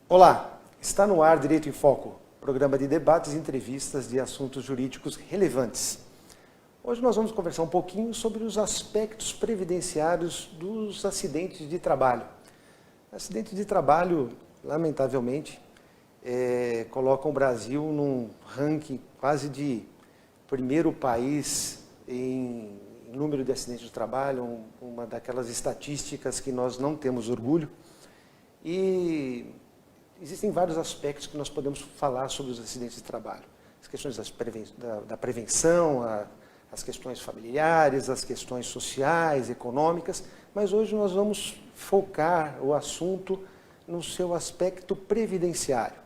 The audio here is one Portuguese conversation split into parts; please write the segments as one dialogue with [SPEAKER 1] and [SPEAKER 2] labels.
[SPEAKER 1] Olá, está no ar Direito em Foco, programa de debates e entrevistas de assuntos jurídicos relevantes. Hoje nós vamos conversar um pouquinho sobre os aspectos previdenciários dos acidentes de trabalho. Acidentes de trabalho, lamentavelmente, colocam o Brasil num ranking quase de primeiro país em número de acidentes de trabalho, uma daquelas estatísticas que nós não temos orgulho. E existem vários aspectos que nós podemos falar sobre os acidentes de trabalho. As questões da prevenção, as questões familiares, as questões sociais, econômicas, mas hoje nós vamos focar o assunto no seu aspecto previdenciário.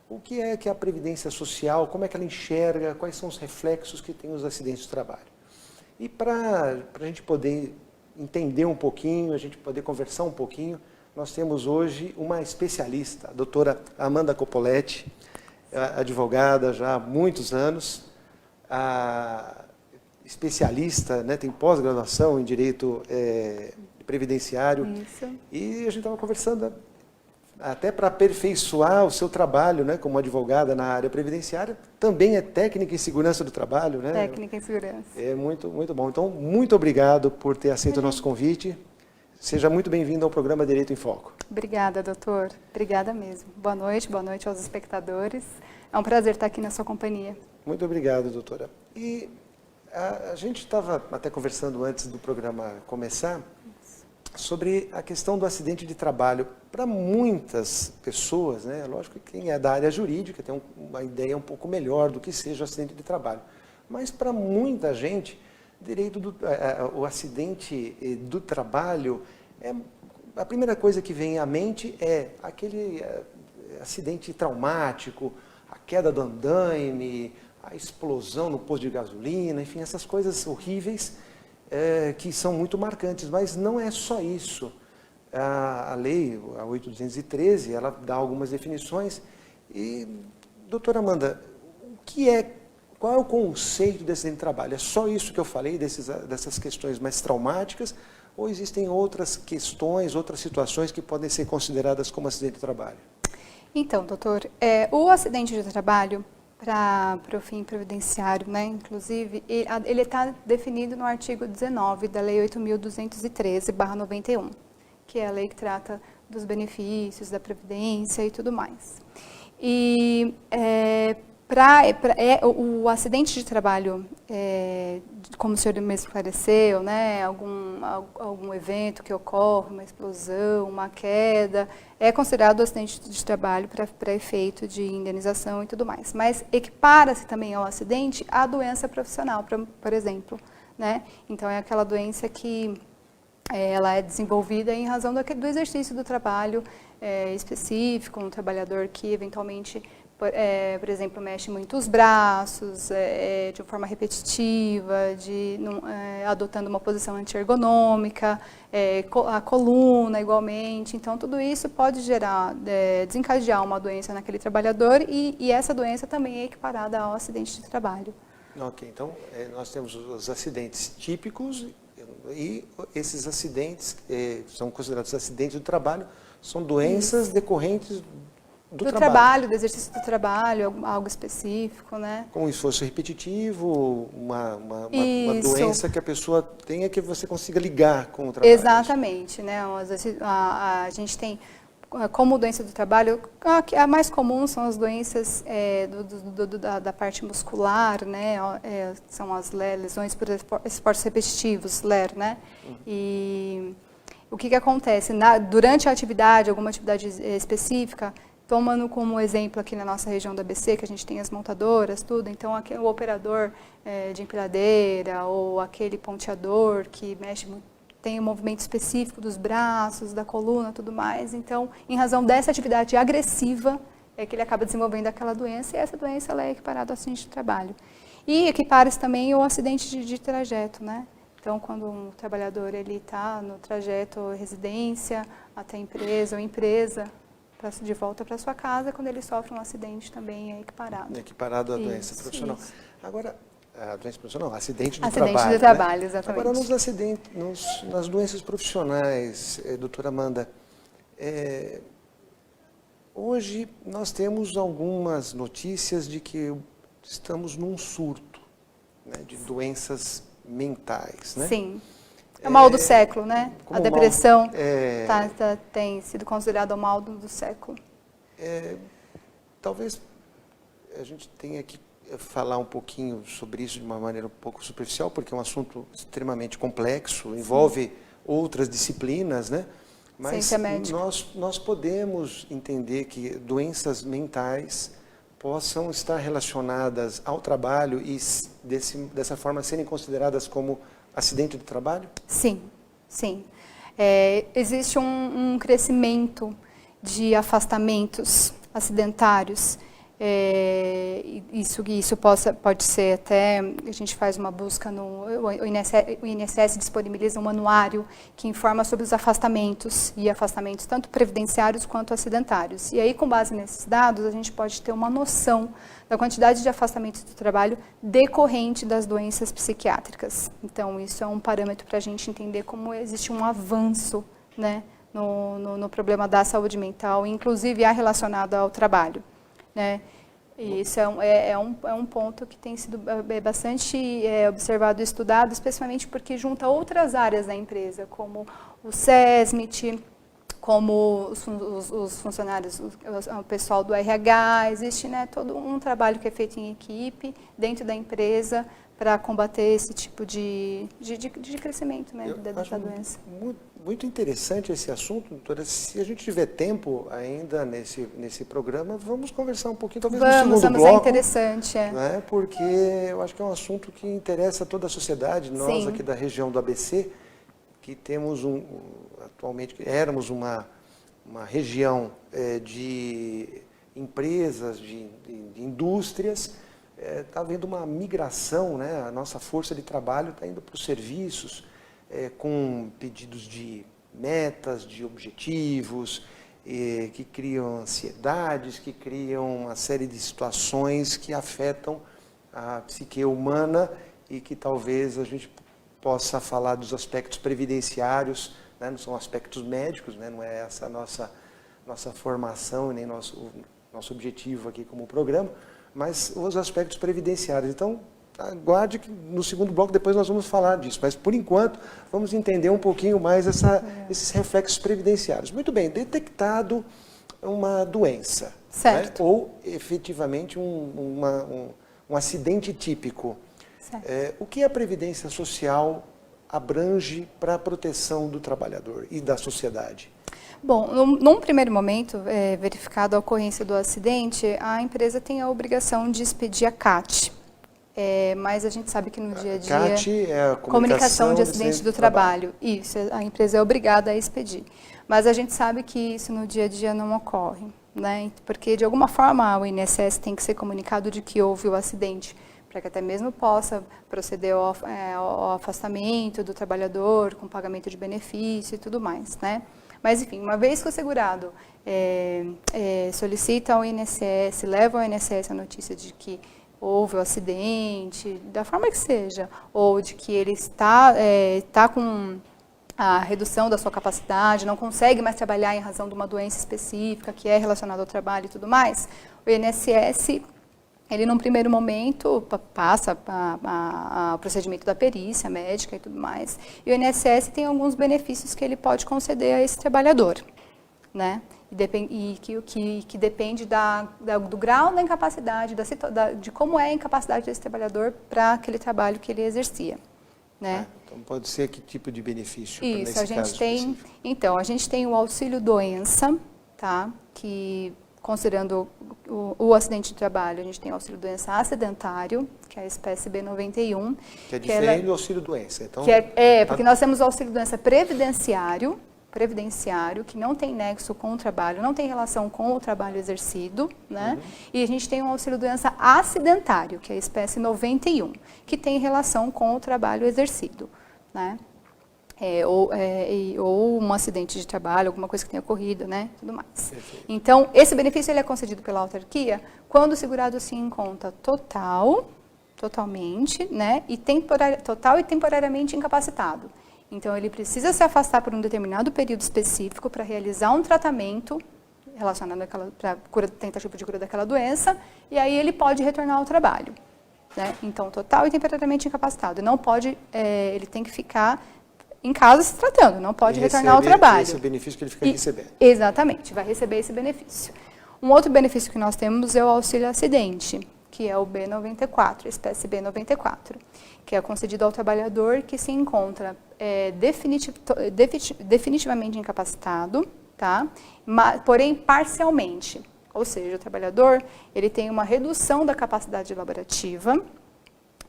[SPEAKER 1] O que é a previdência social, como é que ela enxerga, quais são os reflexos que tem os acidentes de trabalho. E para a gente poder entender um pouquinho, a gente poder conversar um pouquinho, nós temos hoje uma especialista, a doutora Amanda Coppoletti, advogada já há muitos anos, especialista, né, tem pós-graduação em Direito Previdenciário.
[SPEAKER 2] Isso.
[SPEAKER 1] E a gente estava conversando até para aperfeiçoar o seu trabalho, né, como advogada na área previdenciária, também é técnica em segurança do trabalho, né?
[SPEAKER 2] Técnica em segurança.
[SPEAKER 1] É muito bom. Então, muito obrigado por ter aceito o nosso convite. Seja muito bem-vindo ao programa Direito em Foco.
[SPEAKER 2] Obrigada, doutor. Obrigada mesmo. Boa noite aos espectadores. É um prazer estar aqui na sua companhia.
[SPEAKER 1] Muito obrigado, doutora. E a gente estava até conversando antes do programa começar sobre a questão do acidente de trabalho. Para muitas pessoas, né, lógico que quem é da área jurídica tem uma ideia um pouco melhor do que seja o acidente de trabalho. Mas para muita gente, o acidente do trabalho, a primeira coisa que vem à mente é aquele acidente traumático, a queda do andaime, a explosão no posto de gasolina, enfim, essas coisas horríveis que são muito marcantes, mas não é só isso. A lei, a 8.213, ela dá algumas definições. E, doutora Amanda, qual é o conceito desse acidente de trabalho? É só isso que eu falei, dessas questões mais traumáticas, ou existem outras questões, outras situações que podem ser consideradas como acidente de trabalho?
[SPEAKER 2] Então, doutor, o acidente de trabalho, para o fim previdenciário, né, inclusive, ele está definido no artigo 19 da Lei 8.213/91, que é a lei que trata dos benefícios, da previdência e tudo mais. E o acidente de trabalho, como o senhor mesmo esclareceu, né, algum evento que ocorre, uma explosão, uma queda, é considerado acidente de trabalho para efeito de indenização e tudo mais. Mas equipara-se também ao acidente a doença profissional, por exemplo, né? Então é aquela doença que ela é desenvolvida em razão do exercício do trabalho específico, um trabalhador que eventualmente, por exemplo, mexe muito os braços, de forma repetitiva, adotando uma posição antiergonômica, a coluna igualmente. Então, tudo isso pode desencadear uma doença naquele trabalhador e essa doença também é equiparada ao acidente de trabalho.
[SPEAKER 1] Ok, então nós temos os acidentes típicos e esses acidentes são considerados acidentes do trabalho, são doenças decorrentes do trabalho,
[SPEAKER 2] do exercício do trabalho, algo específico, né?
[SPEAKER 1] Como esforço repetitivo, uma doença que a pessoa tenha que você consiga ligar com o trabalho.
[SPEAKER 2] Exatamente, né? A gente tem como doença do trabalho, a mais comum são as doenças da parte muscular, né? São as lesões por esforços repetitivos, LER, né? E o que acontece? Durante a atividade, alguma atividade específica, tomando como exemplo aqui na nossa região do ABC, que a gente tem as montadoras, tudo, então o operador de empilhadeira ou aquele ponteador que tem um movimento específico dos braços, da coluna, tudo mais. Então, em razão dessa atividade agressiva, é que ele acaba desenvolvendo aquela doença, e essa doença ela é equiparada ao acidente de trabalho. E equipara-se também o acidente de trajeto, né? Então, quando um trabalhador está no trajeto residência até empresa ou empresa, de volta para sua casa, quando ele sofre um acidente também é equiparado.
[SPEAKER 1] É equiparado à doença profissional.
[SPEAKER 2] Isso.
[SPEAKER 1] Agora, a doença profissional, acidente do
[SPEAKER 2] trabalho. Acidente do
[SPEAKER 1] trabalho,
[SPEAKER 2] trabalho, exatamente.
[SPEAKER 1] Agora, nos acidentes, nas doenças profissionais, doutora Amanda, hoje nós temos algumas notícias de que estamos num surto, né, de doenças mentais, né?
[SPEAKER 2] Sim. É o mal do século, né? A depressão tem sido considerada o mal do século.
[SPEAKER 1] Talvez a gente tenha que falar um pouquinho sobre isso de uma maneira um pouco superficial, porque é um assunto extremamente complexo, envolve outras disciplinas, né? Mas nós podemos entender que doenças mentais possam estar relacionadas ao trabalho e dessa forma serem consideradas como acidente do trabalho?
[SPEAKER 2] Sim, sim. Existe um crescimento de afastamentos acidentários. Isso pode ser até, a gente faz uma busca, o INSS disponibiliza um anuário que informa sobre os afastamentos, e afastamentos tanto previdenciários quanto acidentários. E aí, com base nesses dados, a gente pode ter uma noção da quantidade de afastamentos do trabalho decorrente das doenças psiquiátricas. Então, isso é um parâmetro para a gente entender como existe um avanço, né, no problema da saúde mental, inclusive relacionado ao trabalho, né? E isso é um ponto que tem sido bastante observado e estudado, especialmente porque junta outras áreas da empresa, como o SESMIT, como os funcionários, o pessoal do RH. Existe, né, todo um trabalho que é feito em equipe, dentro da empresa, para combater esse tipo de crescimento, né, da doença.
[SPEAKER 1] Muito interessante esse assunto, doutora. Se a gente tiver tempo ainda nesse programa, vamos conversar um pouquinho, talvez no segundo bloco.
[SPEAKER 2] É interessante.
[SPEAKER 1] Né, porque eu acho que é um assunto que interessa toda a sociedade. Nós aqui da região do ABC, que temos atualmente, éramos uma região de empresas, de indústrias. Está havendo uma migração, né? A nossa força de trabalho está indo para os serviços, com pedidos de metas, de objetivos, que criam ansiedades, que criam uma série de situações que afetam a psique humana e que talvez a gente possa falar dos aspectos previdenciários, né? Não são aspectos médicos, né? Não é essa a nossa formação e nem nosso objetivo aqui como programa, mas os aspectos previdenciários. Então, aguarde que no segundo bloco depois nós vamos falar disso, mas por enquanto vamos entender um pouquinho mais esses reflexos previdenciários. Muito bem, detectado uma doença,
[SPEAKER 2] certo,
[SPEAKER 1] né? Ou efetivamente um acidente típico. O que a Previdência Social abrange para a proteção do trabalhador e da sociedade?
[SPEAKER 2] Bom, num primeiro momento, verificada a ocorrência do acidente, a empresa tem a obrigação de expedir a CAT. Mas a gente sabe que no dia a dia...
[SPEAKER 1] CAT é a
[SPEAKER 2] Comunicação de Acidente do Trabalho. Isso, a empresa é obrigada a expedir. Mas a gente sabe que isso no dia a dia não ocorre, né? Porque, de alguma forma, o INSS tem que ser comunicado de que houve o acidente, para que até mesmo possa proceder ao afastamento do trabalhador, com pagamento de benefício e tudo mais, né? Mas, enfim, uma vez que o segurado solicita ao INSS, leva ao INSS a notícia de que houve o acidente, da forma que seja, ou de que ele está com a redução da sua capacidade, não consegue mais trabalhar em razão de uma doença específica que é relacionada ao trabalho e tudo mais, o INSS, ele num primeiro momento passa o procedimento da perícia médica e tudo mais, e o INSS tem alguns benefícios que ele pode conceder a esse trabalhador, né? E que depende do grau da incapacidade, de como é a incapacidade desse trabalhador para aquele trabalho que ele exercia, né?
[SPEAKER 1] Então pode ser que tipo de benefício?
[SPEAKER 2] Isso, a gente tem, então, a gente tem o auxílio-doença, tá? Que, considerando o acidente de trabalho, a gente tem o auxílio-doença acidentário, que é a espécie B91.
[SPEAKER 1] Que é diferente do auxílio-doença, então...
[SPEAKER 2] Porque nós temos o auxílio-doença previdenciário, que não tem nexo com o trabalho, não tem relação com o trabalho exercido, né? E a gente tem um auxílio-doença acidentário, que é a espécie 91, que tem relação com o trabalho exercido, né? Ou um acidente de trabalho, alguma coisa que tenha ocorrido, né? Tudo mais. Perfeito. Então, esse benefício ele é concedido pela autarquia quando o segurado se encontra totalmente, né? Total e temporariamente incapacitado. Então, ele precisa se afastar por um determinado período específico para realizar um tratamento relacionado para tentativa de cura daquela doença, e aí ele pode retornar ao trabalho. Né? Então, total e temporariamente incapacitado. Não pode, ele tem que ficar em casa se tratando, não pode retornar ao trabalho.
[SPEAKER 1] Esse é o benefício que ele fica recebendo.
[SPEAKER 2] Exatamente, vai receber esse benefício. Um outro benefício que nós temos é o auxílio acidente, que é o B94, espécie B94, que é concedido ao trabalhador que se encontra definitivamente incapacitado, tá? Porém parcialmente. Ou seja, o trabalhador ele tem uma redução da capacidade laborativa,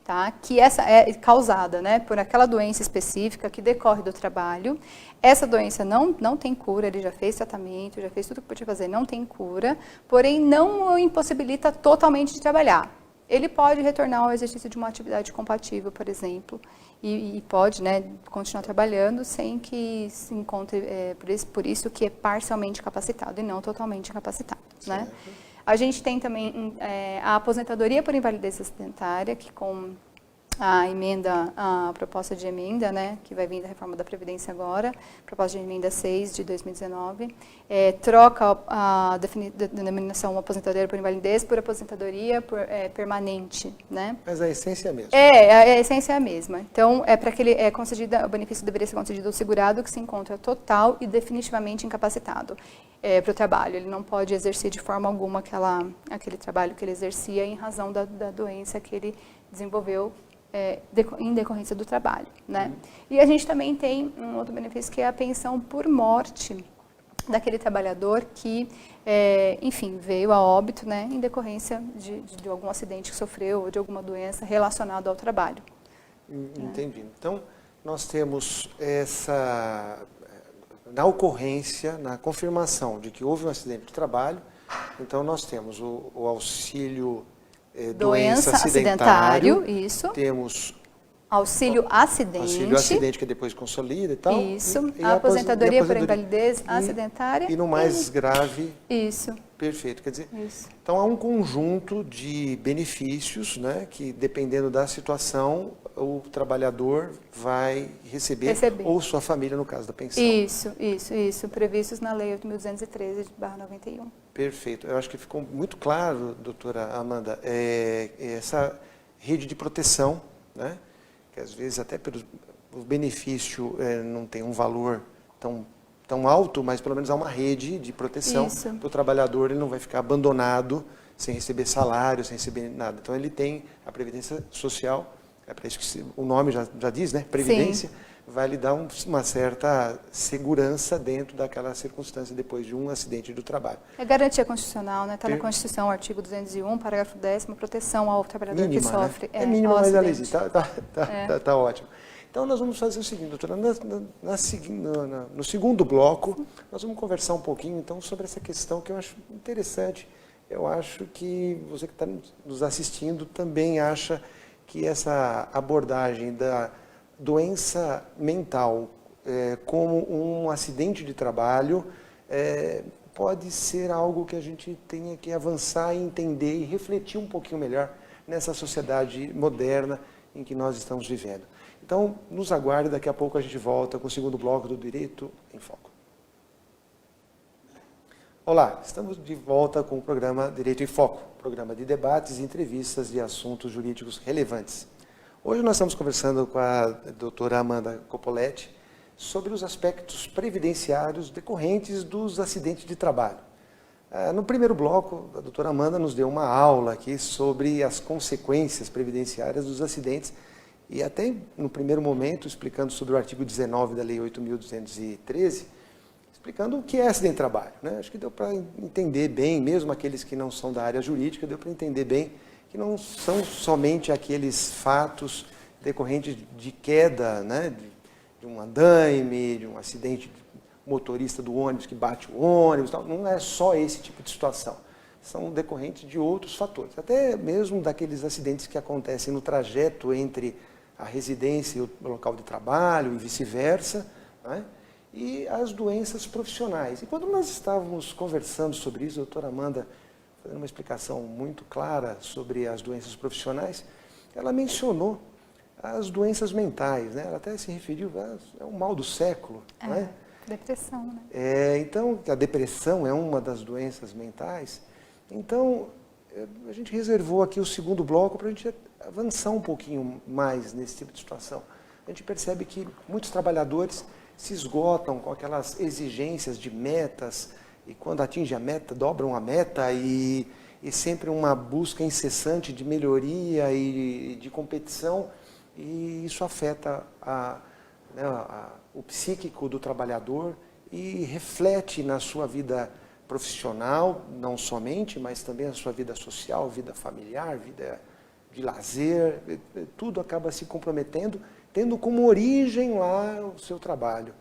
[SPEAKER 2] tá? Que essa é causada, né, por aquela doença específica que decorre do trabalho. Essa doença não tem cura, ele já fez tratamento, já fez tudo que podia fazer, não tem cura, porém não o impossibilita totalmente de trabalhar. Ele pode retornar ao exercício de uma atividade compatível, por exemplo, e pode, né, continuar trabalhando sem que se encontre, por isso que é parcialmente incapacitado e não totalmente incapacitado. Né? A gente tem também a aposentadoria por invalidez acidentária, que com a proposta de emenda, né, que vai vir da reforma da Previdência agora, proposta de emenda 6 de 2019, troca a denominação aposentadoria por invalidez por aposentadoria permanente. Né?
[SPEAKER 1] Mas a essência é a mesma.
[SPEAKER 2] A essência é a mesma. Então, para que ele o benefício deveria ser concedido ao segurado que se encontra total e definitivamente incapacitado para o trabalho. Ele não pode exercer de forma alguma aquele trabalho que ele exercia em razão da doença que ele desenvolveu em decorrência do trabalho. Né? E a gente também tem um outro benefício que é a pensão por morte daquele trabalhador que, enfim, veio a óbito, né, em decorrência de algum acidente que sofreu ou de alguma doença relacionada ao trabalho.
[SPEAKER 1] Entendi. Né? Então, nós temos na ocorrência, na confirmação de que houve um acidente de trabalho, então nós temos o auxílio doença acidentário,
[SPEAKER 2] isso.
[SPEAKER 1] Temos
[SPEAKER 2] auxílio acidente.
[SPEAKER 1] Auxílio acidente que depois consolida e tal.
[SPEAKER 2] Isso. A aposentadoria por invalidez acidentária.
[SPEAKER 1] E no mais grave.
[SPEAKER 2] Isso.
[SPEAKER 1] Perfeito. Quer dizer,
[SPEAKER 2] isso.
[SPEAKER 1] Então há um conjunto de benefícios, né, que dependendo da situação, o trabalhador vai receber, ou sua família no caso da pensão.
[SPEAKER 2] Isso. Previstos na Lei 8.213/91.
[SPEAKER 1] Perfeito. Eu acho que ficou muito claro, doutora Amanda, essa rede de proteção, né? Que às vezes até o benefício não tem um valor tão alto, mas pelo menos há uma rede de proteção para o trabalhador, ele não vai ficar abandonado, sem receber salário, sem receber nada. Então ele tem a Previdência Social, é para isso que o nome já diz, né? Previdência. Sim. Vai lhe dar uma certa segurança dentro daquela circunstância depois de um acidente do trabalho.
[SPEAKER 2] É garantia constitucional, né? Está na Constituição, artigo 201, parágrafo 10º, proteção ao trabalhador mínima, que sofre.
[SPEAKER 1] Né? É mínima, mas ela existe. Tá ótimo. Então, nós vamos fazer o seguinte, doutora, no segundo bloco, nós vamos conversar um pouquinho, então, sobre essa questão que eu acho interessante. Eu acho que você que está nos assistindo também acha que essa abordagem da doença mental como um acidente de trabalho pode ser algo que a gente tenha que avançar e entender e refletir um pouquinho melhor nessa sociedade moderna em que nós estamos vivendo. Então, nos aguarde, daqui a pouco a gente volta com o segundo bloco do Direito em Foco. Olá, estamos de volta com o programa Direito em Foco, programa de debates, entrevistas e assuntos jurídicos relevantes. Hoje nós estamos conversando com a doutora Amanda Coppoletti sobre os aspectos previdenciários decorrentes dos acidentes de trabalho. No primeiro bloco, a doutora Amanda nos deu uma aula aqui sobre as consequências previdenciárias dos acidentes e até no primeiro momento explicando sobre o artigo 19 da Lei 8.213, explicando o que é acidente de trabalho. Né? Acho que deu para entender bem, mesmo aqueles que não são da área jurídica, deu para entender bem que não são somente aqueles fatos decorrentes de queda, né, de um andaime, de um acidente de motorista do ônibus que bate o ônibus, não é só esse tipo de situação. São decorrentes de outros fatores, até mesmo daqueles acidentes que acontecem no trajeto entre a residência e o local de trabalho e vice-versa, né? E as doenças profissionais. E quando nós estávamos conversando sobre isso, a doutora Amanda, fazendo uma explicação muito clara sobre as doenças profissionais, ela mencionou as doenças mentais, né? Ela até se referiu, é o mal do século, né?
[SPEAKER 2] Depressão, né?
[SPEAKER 1] Então, a depressão é uma das doenças mentais. Então, a gente reservou aqui o segundo bloco para a gente avançar um pouquinho mais nesse tipo de situação. A gente percebe que muitos trabalhadores se esgotam com aquelas exigências de metas, e quando atinge a meta, dobram a meta, e sempre uma busca incessante de melhoria e de competição, e isso afeta o psíquico do trabalhador e reflete na sua vida profissional, não somente, mas também na sua vida social, vida familiar, vida de lazer, tudo acaba se comprometendo, tendo como origem lá o seu trabalho.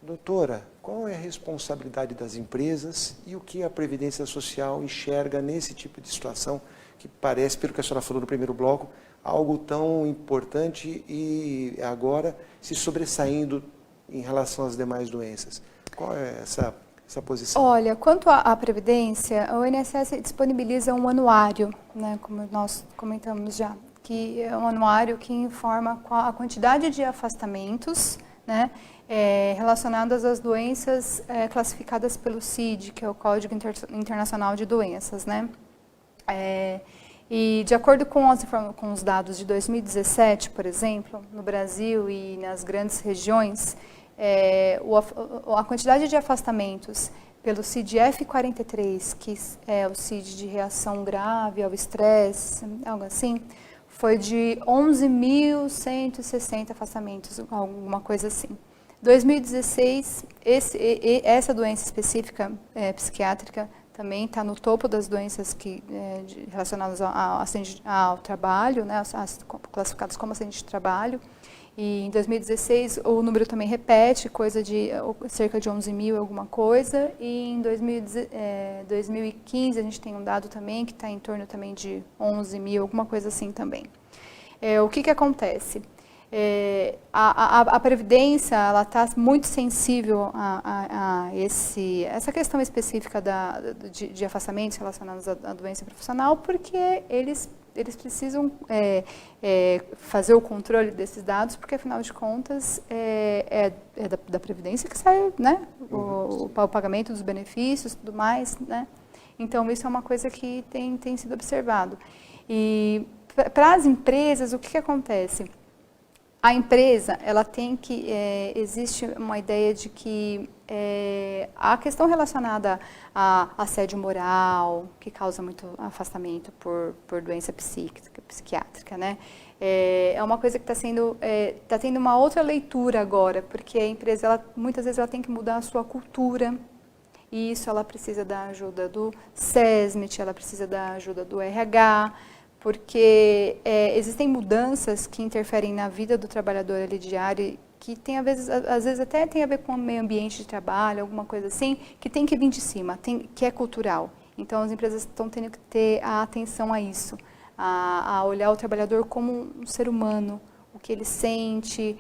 [SPEAKER 1] Doutora, qual é a responsabilidade das empresas e o que a Previdência Social enxerga nesse tipo de situação que parece, pelo que a senhora falou no primeiro bloco, algo tão importante e agora se sobressaindo em relação às demais doenças? Qual é essa posição?
[SPEAKER 2] Olha, quanto à Previdência, o INSS disponibiliza um anuário, né, como nós comentamos já, que é um anuário que informa a quantidade de afastamentos, né, relacionadas às doenças classificadas pelo CID, que é o Código Internacional de Doenças, né? E de acordo com os dados de 2017, por exemplo, no Brasil e nas grandes regiões, a quantidade de afastamentos pelo CID-F43, que é o CID de reação grave ao estresse, algo assim, foi de 11.160 afastamentos, alguma coisa assim. 2016, essa doença específica psiquiátrica também está no topo das doenças relacionadas ao trabalho, né, classificadas como acidente de trabalho. E em 2016 o número também repete, coisa de cerca de 11.000 alguma coisa. E em 2015 a gente tem um dado também que está em torno também de 11.000, alguma coisa assim também. O que acontece? A Previdência está muito sensível a essa questão específica de afastamentos relacionados à doença profissional, porque eles precisam fazer o controle desses dados, porque afinal de contas é da Previdência que sai, né, o pagamento dos benefícios e tudo mais, né? Então isso é uma coisa que tem sido observado. E para as empresas, o que acontece? A empresa, ela tem que, existe uma ideia de que a questão relacionada a assédio moral, que causa muito afastamento por doença psiquiátrica, né? É uma coisa que está tendo uma outra leitura agora, porque a empresa, muitas vezes, ela tem que mudar a sua cultura, e isso ela precisa da ajuda do SESMIT, ela precisa da ajuda do RH, porque existem mudanças que interferem na vida do trabalhador ali diário, que tem, às vezes até tem a ver com o meio ambiente de trabalho, alguma coisa assim, que tem que vir de cima, que é cultural. Então, as empresas estão tendo que ter a atenção a isso, a olhar o trabalhador como um ser humano, o que ele sente,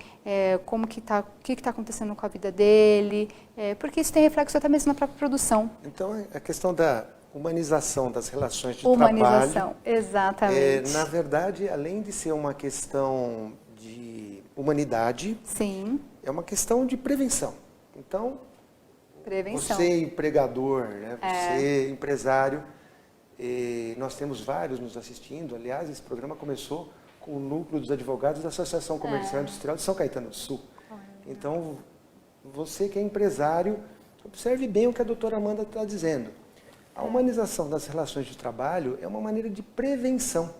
[SPEAKER 2] o que está acontecendo com a vida dele, porque isso tem reflexo até mesmo na própria produção.
[SPEAKER 1] Então, a questão da humanização das relações de
[SPEAKER 2] Humanização,
[SPEAKER 1] trabalho,
[SPEAKER 2] exatamente.
[SPEAKER 1] Na verdade, além de ser uma questão de humanidade,
[SPEAKER 2] sim,
[SPEAKER 1] é uma questão de prevenção. Então,
[SPEAKER 2] prevenção.
[SPEAKER 1] Você empregador, né, você empresário, nós temos vários nos assistindo. Aliás, esse programa começou com o núcleo dos advogados da Associação Comercial e Industrial de São Caetano do Sul. Então, você que é empresário, observe bem o que a doutora Amanda está dizendo. A humanização das relações de trabalho é uma maneira de prevenção.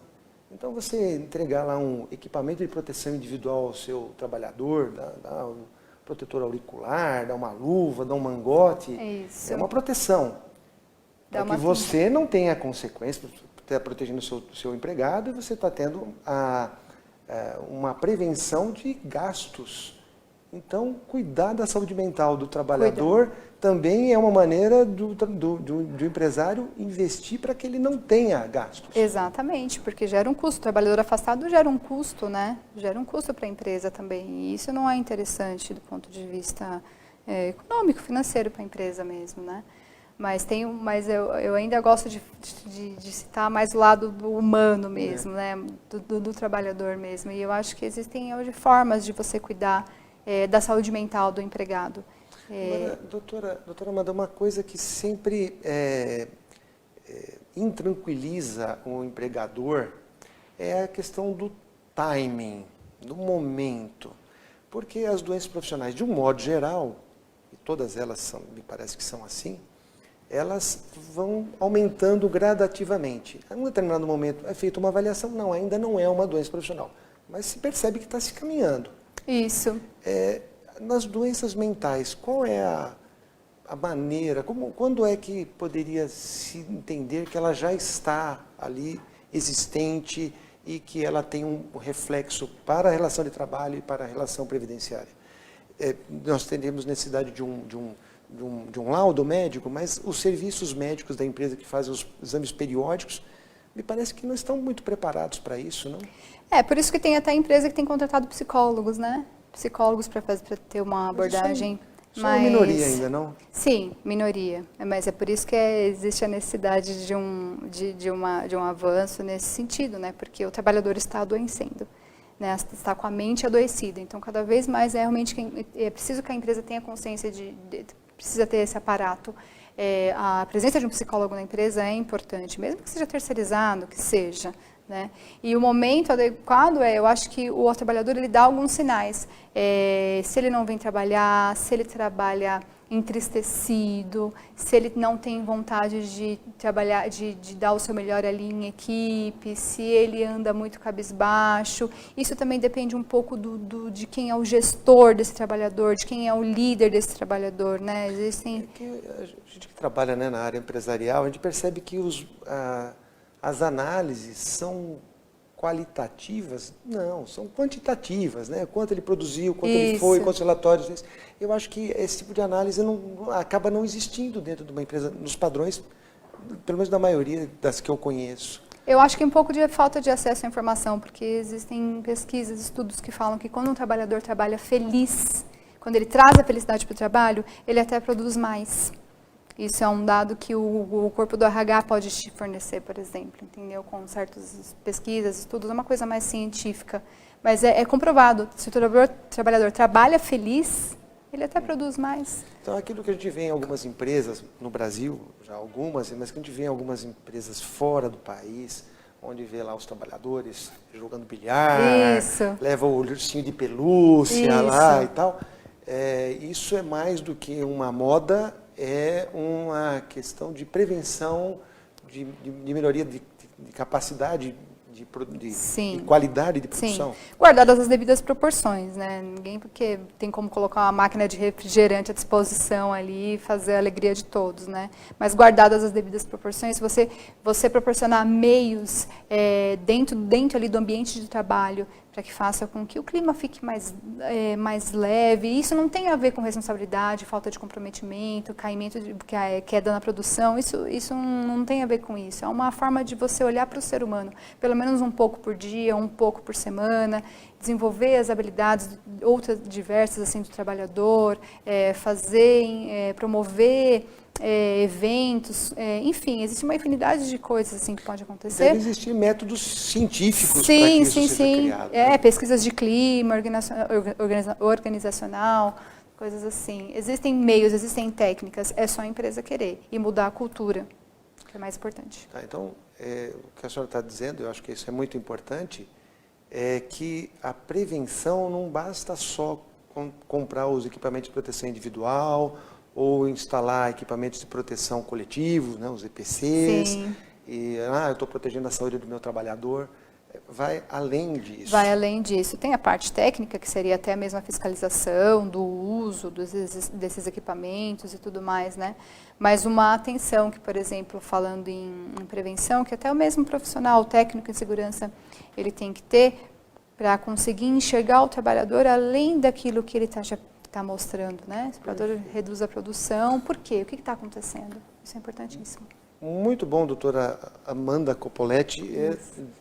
[SPEAKER 1] Então, você entregar lá um equipamento de proteção individual ao seu trabalhador, dar um protetor auricular, dar uma luva, dar um mangote, é uma proteção. Para que você não tenha consequências, está protegendo o seu empregado, e você está tendo uma prevenção de gastos. Então, cuidar da saúde mental do trabalhador também é uma maneira do empresário investir para que ele não tenha gastos.
[SPEAKER 2] Exatamente, porque gera um custo. O trabalhador afastado gera um custo, né? Gera um custo para a empresa também. E isso não é interessante do ponto de vista econômico, financeiro para a empresa mesmo, né? Mas eu ainda gosto de citar mais o lado humano mesmo, né? Do trabalhador mesmo. E eu acho que existem hoje formas de você cuidar da saúde mental do empregado.
[SPEAKER 1] Agora, doutora Amanda, uma coisa que sempre intranquiliza o empregador é a questão do timing, do momento. Porque as doenças profissionais, de um modo geral, e todas elas me parece que são assim, elas vão aumentando gradativamente. Em um determinado momento é feita uma avaliação, não, ainda não é uma doença profissional, mas se percebe que está se caminhando.
[SPEAKER 2] Isso.
[SPEAKER 1] Nas doenças mentais, qual é a maneira, quando é que poderia se entender que ela já está ali existente e que ela tem um reflexo para a relação de trabalho e para a relação previdenciária? Nós teremos necessidade de um laudo médico, mas os serviços médicos da empresa que fazem os exames periódicos, me parece que não estão muito preparados para isso, não?
[SPEAKER 2] Por isso que tem até empresa que tem contratado psicólogos, né? Psicólogos para ter uma abordagem.
[SPEAKER 1] Isso é uma minoria ainda, não?
[SPEAKER 2] Sim, minoria. Mas é por isso que existe a necessidade de um avanço nesse sentido, né? Porque o trabalhador está adoecendo, né? Está com a mente adoecida. Então, cada vez mais realmente é preciso que a empresa tenha consciência precisa ter esse aparato. A presença de um psicólogo na empresa é importante, mesmo que seja terceirizado, que seja. Né? E o momento adequado eu acho que o trabalhador ele dá alguns sinais. Se ele não vem trabalhar, se ele trabalha entristecido, se ele não tem vontade de trabalhar, de dar o seu melhor ali em equipe, se ele anda muito cabisbaixo. Isso também depende um pouco de quem é o gestor desse trabalhador, de quem é o líder desse trabalhador. Né? Existem...
[SPEAKER 1] a gente que trabalha, né, na área empresarial, a gente percebe que as análises são qualitativas? Não, são quantitativas, né? Quanto ele produziu, quanto ele foi, quantos relatórios. Eu acho que esse tipo de análise acaba não existindo dentro de uma empresa, nos padrões, pelo menos da maioria das que eu conheço.
[SPEAKER 2] Eu acho que é um pouco de falta de acesso à informação, porque existem pesquisas, estudos que falam que quando um trabalhador trabalha feliz, quando ele traz a felicidade para o trabalho, ele até produz mais. Isso é um dado que o corpo do RH pode te fornecer, por exemplo, entendeu? Com certas pesquisas, estudos, é uma coisa mais científica. Mas é comprovado, se o trabalhador trabalha feliz, ele até produz mais.
[SPEAKER 1] Então, aquilo que a gente vê em algumas empresas, no Brasil, já algumas, mas que a gente vê em algumas empresas fora do país, onde vê lá os trabalhadores jogando bilhar, leva o ursinho de pelúcia lá e tal. Isso é mais do que uma moda, é uma questão de prevenção, de melhoria de capacidade, de qualidade de produção.
[SPEAKER 2] Sim. Guardadas as devidas proporções, né? Ninguém porque tem como colocar uma máquina de refrigerante à disposição ali e fazer a alegria de todos, né? Mas guardadas as devidas proporções, você proporcionar meios dentro ali do ambiente de trabalho para que faça com que o clima fique mais leve. Isso não tem a ver com responsabilidade, falta de comprometimento, queda na produção. Isso não tem a ver com isso. É uma forma de você olhar para o ser humano, pelo menos um pouco por dia, um pouco por semana, desenvolver as habilidades outras diversas assim do trabalhador, promover eventos, enfim, existe uma infinidade de coisas assim que pode acontecer.
[SPEAKER 1] Deve existir métodos científicos para que isso seja criado.
[SPEAKER 2] Pesquisas de clima, organizacional, coisas assim. Existem meios, existem técnicas, é só a empresa querer e mudar a cultura, que é mais importante.
[SPEAKER 1] Então, o que a senhora está dizendo, eu acho que isso é muito importante, é que a prevenção não basta só comprar os equipamentos de proteção individual ou instalar equipamentos de proteção coletivos, né, os EPCs.
[SPEAKER 2] Sim.
[SPEAKER 1] Eu estou protegendo a saúde do meu trabalhador. Vai além disso.
[SPEAKER 2] Vai além disso. Tem a parte técnica, que seria até mesmo a fiscalização do uso desses equipamentos e tudo mais, né? Mas uma atenção que, por exemplo, falando em prevenção, que até o mesmo profissional, técnico em segurança, ele tem que ter para conseguir enxergar o trabalhador além daquilo que ele está mostrando, né? O trabalhador reduz a produção. Por quê? O que está acontecendo? Isso é importantíssimo.
[SPEAKER 1] Muito bom, doutora Amanda Coppoletti.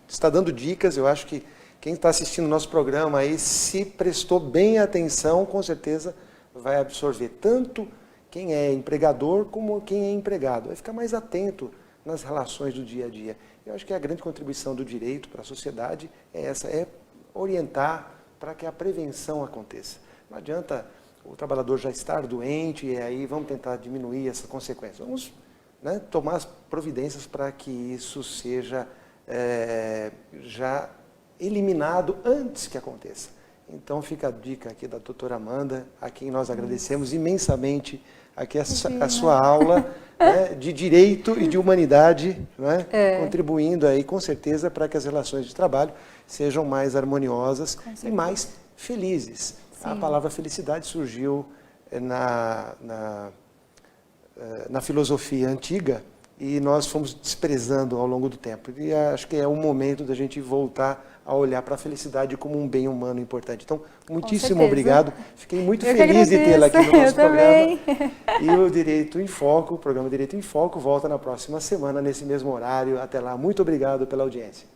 [SPEAKER 1] Está dando dicas. Eu acho que quem está assistindo o nosso programa aí, se prestou bem atenção, com certeza vai absorver tanto quem é empregador como quem é empregado. Vai ficar mais atento nas relações do dia a dia. Eu acho que a grande contribuição do direito para a sociedade é essa, é orientar para que a prevenção aconteça. Não adianta o trabalhador já estar doente, e aí vamos tentar diminuir essa consequência. Vamos, né, tomar as providências para que isso seja já eliminado antes que aconteça. Então fica a dica aqui da doutora Amanda, a quem nós agradecemos imensamente aqui a sua aula, né, de direito e de humanidade, né, contribuindo aí com certeza para que as relações de trabalho sejam mais harmoniosas e mais felizes. Sim. A palavra felicidade surgiu na filosofia antiga e nós fomos desprezando ao longo do tempo. E acho que é o momento da gente voltar a olhar para a felicidade como um bem humano importante. Então, muitíssimo obrigado. Fiquei muito feliz de tê-la aqui no nosso programa. E o Direito em Foco, o programa Direito em Foco, volta na próxima semana, nesse mesmo horário. Até lá, muito obrigado pela audiência.